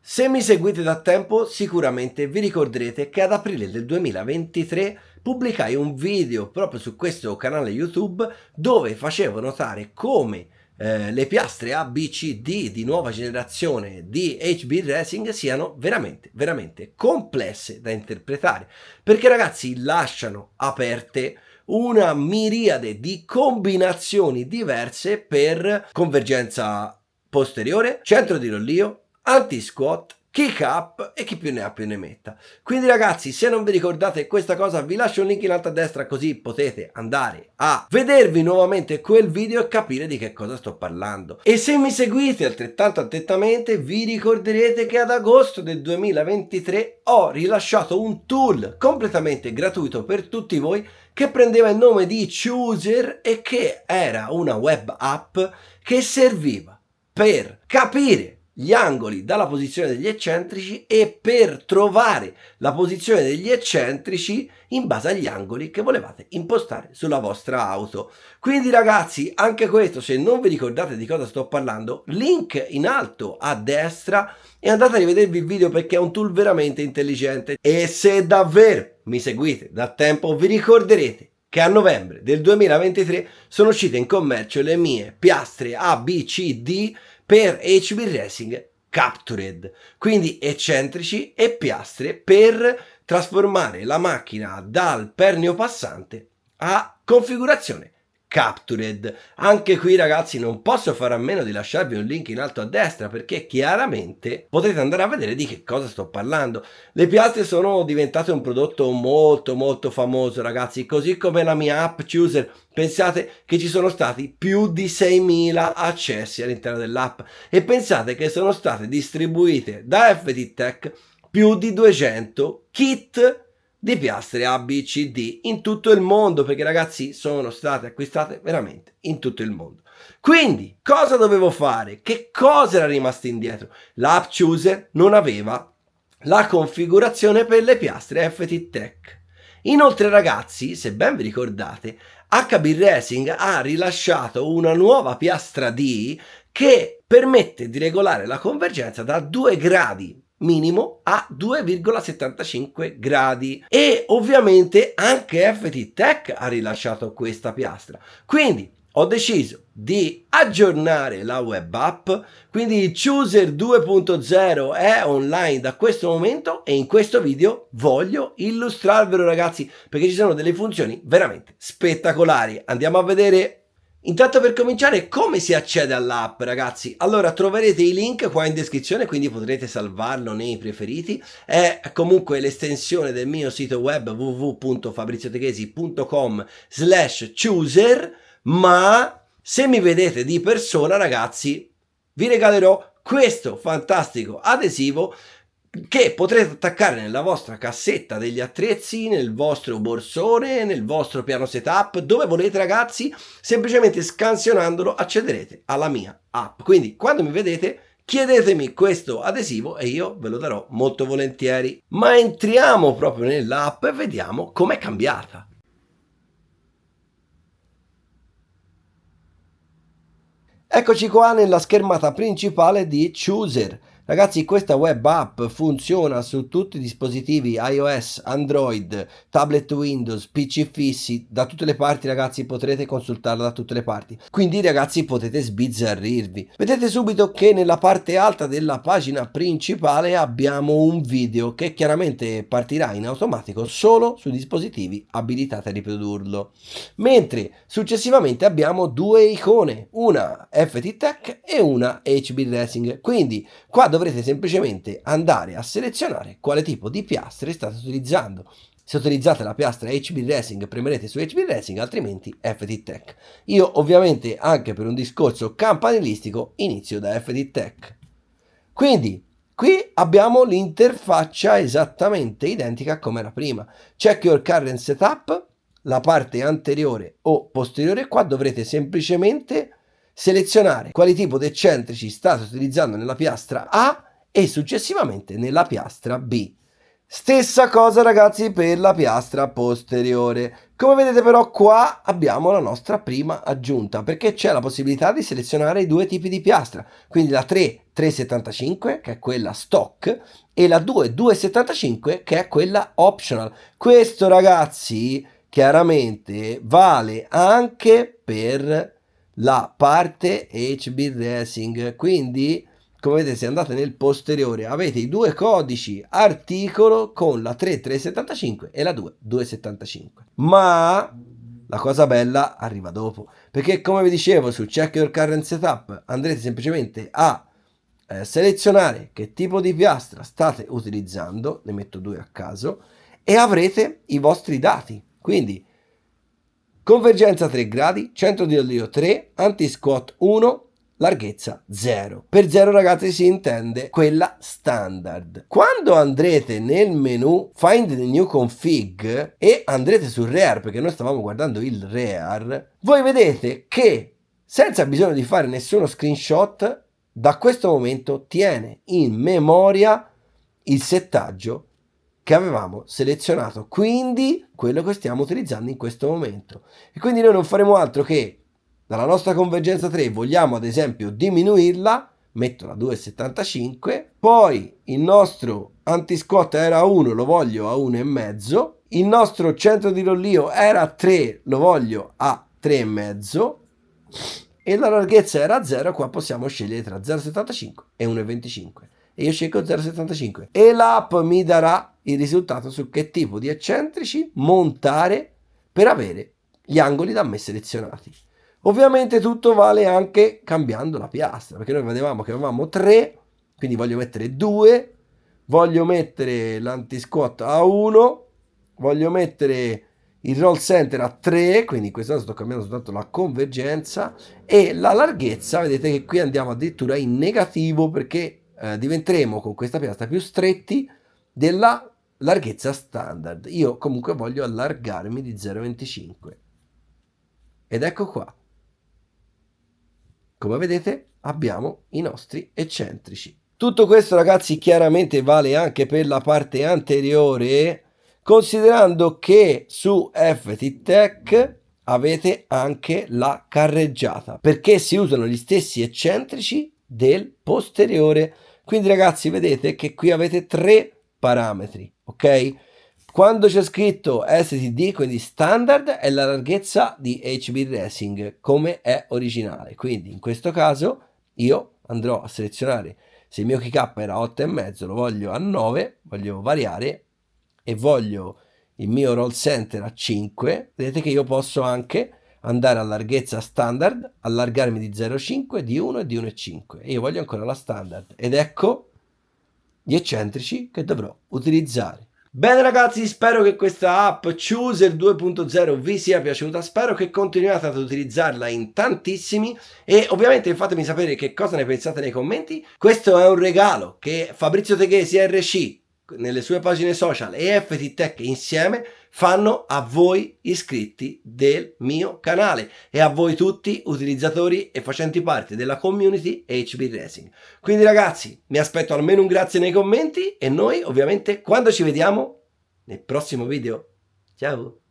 Se mi seguite da tempo sicuramente vi ricorderete che ad aprile del 2023 pubblicai un video proprio su questo canale YouTube dove facevo notare come le piastre A, B, C, D di nuova generazione di HB Racing siano veramente complesse da interpretare, perché ragazzi lasciano aperte una miriade di combinazioni diverse per convergenza posteriore, centro di rollio, anti-squat, kick up e chi più ne ha più ne metta. Quindi ragazzi, se non vi ricordate questa cosa, vi lascio un link in alto a destra così potete andare a vedervi nuovamente quel video e capire di che cosa sto parlando. E se mi seguite altrettanto attentamente, vi ricorderete che ad agosto del 2023 ho rilasciato un tool completamente gratuito per tutti voi che prendeva il nome di Chooser e che era una web app che serviva per capire gli angoli dalla posizione degli eccentrici e per trovare la posizione degli eccentrici in base agli angoli che volevate impostare sulla vostra auto. Quindi ragazzi, anche questo, se non vi ricordate di cosa sto parlando, link in alto a destra e andate a rivedervi il video perché è un tool veramente intelligente. E se davvero mi seguite da tempo, vi ricorderete che a novembre del 2023 sono uscite in commercio le mie piastre A, B, C, D per HB Racing Captured, quindi eccentrici e piastre per trasformare la macchina dal pernio passante a configurazione Captured. Anche qui ragazzi non posso fare a meno di lasciarvi un link in alto a destra perché chiaramente potete andare a vedere di che cosa sto parlando. Le piastre sono diventate un prodotto molto famoso ragazzi, così come la mia app Chooser. Pensate che ci sono stati più di 6.000 accessi all'interno dell'app e pensate che sono state distribuite da FT Tech più di 200 kit di piastre A, B, C, D in tutto il mondo, perché ragazzi sono state acquistate veramente in tutto il mondo. Quindi cosa dovevo fare? Che cosa era rimasto indietro? L'app Chooser non aveva la configurazione per le piastre FT Tech. Inoltre ragazzi, se ben vi ricordate, HB Racing ha rilasciato una nuova piastra D che permette di regolare la convergenza da 2 gradi minimo a 2,75 gradi e ovviamente anche FT Tech ha rilasciato questa piastra. Quindi ho deciso di aggiornare la web app, quindi Chooser 2.0 è online da questo momento e in questo video voglio illustrarvelo ragazzi perché ci sono delle funzioni veramente spettacolari. Andiamo a vedere. Intanto per cominciare come si accede all'app ragazzi? Allora troverete i link qua in descrizione quindi potrete salvarlo nei preferiti, è comunque l'estensione del mio sito web www.fabrizioteghesi.com/chooser, ma se mi vedete di persona ragazzi vi regalerò questo fantastico adesivo che potrete attaccare nella vostra cassetta degli attrezzi, nel vostro borsone, nel vostro piano setup, dove volete ragazzi, semplicemente scansionandolo accederete alla mia app. Quindi quando mi vedete chiedetemi questo adesivo e io ve lo darò molto volentieri. Ma entriamo proprio nell'app e vediamo com'è cambiata. Eccoci qua nella schermata principale di Chooser. Ragazzi, questa web app funziona su tutti i dispositivi iOS, Android, tablet Windows, PC fissi, da tutte le parti ragazzi, potrete consultarla da tutte le parti. Quindi ragazzi potete sbizzarrirvi. Vedete subito che nella parte alta della pagina principale abbiamo un video che chiaramente partirà in automatico solo sui dispositivi abilitati a riprodurlo. Mentre successivamente abbiamo 2 icone, una FT Tech e una HB Racing. Quindi qua dovrete semplicemente andare a selezionare quale tipo di piastre state utilizzando. Se utilizzate la piastra HB Racing premerete su HB Racing, altrimenti FT Tech. Io ovviamente anche per un discorso campanilistico inizio da FT Tech. Quindi qui abbiamo l'interfaccia esattamente identica come era prima. Check your current setup, la parte anteriore o posteriore. Qua dovrete semplicemente selezionare quale tipo di eccentrici state utilizzando nella piastra A e successivamente nella piastra B. Stessa cosa ragazzi per la piastra posteriore. Come vedete però qua abbiamo la nostra prima aggiunta, perché c'è la possibilità di selezionare i due tipi di piastra, quindi la 3,375 che è quella stock e la 2,275 che è quella optional. Questo ragazzi chiaramente vale anche per la parte HB Racing, quindi come vedete se andate nel posteriore avete i due codici articolo con la 3,375 e la 2,275, ma la cosa bella arriva dopo, perché come vi dicevo su Check Your Current Setup andrete semplicemente a selezionare che tipo di piastra state utilizzando, ne metto due a caso, e avrete i vostri dati, quindi convergenza 3 gradi, centro di ollio 3, anti-squat 1, larghezza 0. Per 0 ragazzi si intende quella standard. Quando andrete nel menu Find the New Config e andrete sul REAR, perché noi stavamo guardando il REAR, voi vedete che senza bisogno di fare nessuno screenshot, da questo momento tiene in memoria il settaggio che avevamo selezionato, quindi quello che stiamo utilizzando in questo momento. E quindi noi non faremo altro che dalla nostra convergenza 3 vogliamo ad esempio diminuirla, metto la 2,75, poi il nostro anti-squat era 1, lo voglio a 1,5, il nostro centro di rollio era 3, lo voglio a 3,5 e la larghezza era 0, qua possiamo scegliere tra 0,75 e 1,25 e io scelgo 0,75 e l'app mi darà il risultato su che tipo di eccentrici montare per avere gli angoli da me selezionati. Ovviamente tutto vale anche cambiando la piastra, perché noi vedevamo che avevamo 3, quindi voglio mettere 2, voglio mettere l'anti-squat a 1, voglio mettere il roll center a 3, quindi in questo caso sto cambiando soltanto la convergenza, e la larghezza, vedete che qui andiamo addirittura in negativo perché diventeremo con questa piastra più stretti della larghezza standard. Io comunque voglio allargarmi di 0,25 ed ecco qua. Come vedete abbiamo i nostri eccentrici. Tutto questo ragazzi chiaramente vale anche per la parte anteriore, considerando che su FT Tech avete anche la carreggiata, perché si usano gli stessi eccentrici del posteriore. Quindi ragazzi vedete che qui avete 3 parametri, ok? Quando c'è scritto STD, quindi standard, è la larghezza di HB Racing come è originale. Quindi in questo caso io andrò a selezionare, se il mio kick era 8,5, lo voglio a 9, voglio variare e voglio il mio roll center a 5. Vedete che io posso anche andare a larghezza standard, allargarmi di 0,5, di 1 e di 1,5 e io voglio ancora la standard ed ecco gli eccentrici che dovrò utilizzare. Bene ragazzi, spero che questa app Chooser 2.0 vi sia piaciuta, spero che continuiate ad utilizzarla in tantissimi e ovviamente fatemi sapere che cosa ne pensate nei commenti. Questo è un regalo che Fabrizio Teghesi RC nelle sue pagine social e FT Tech insieme fanno a voi iscritti del mio canale e a voi tutti utilizzatori e facenti parte della community HB Racing. Quindi ragazzi, mi aspetto almeno un grazie nei commenti e noi ovviamente quando ci vediamo nel prossimo video. Ciao!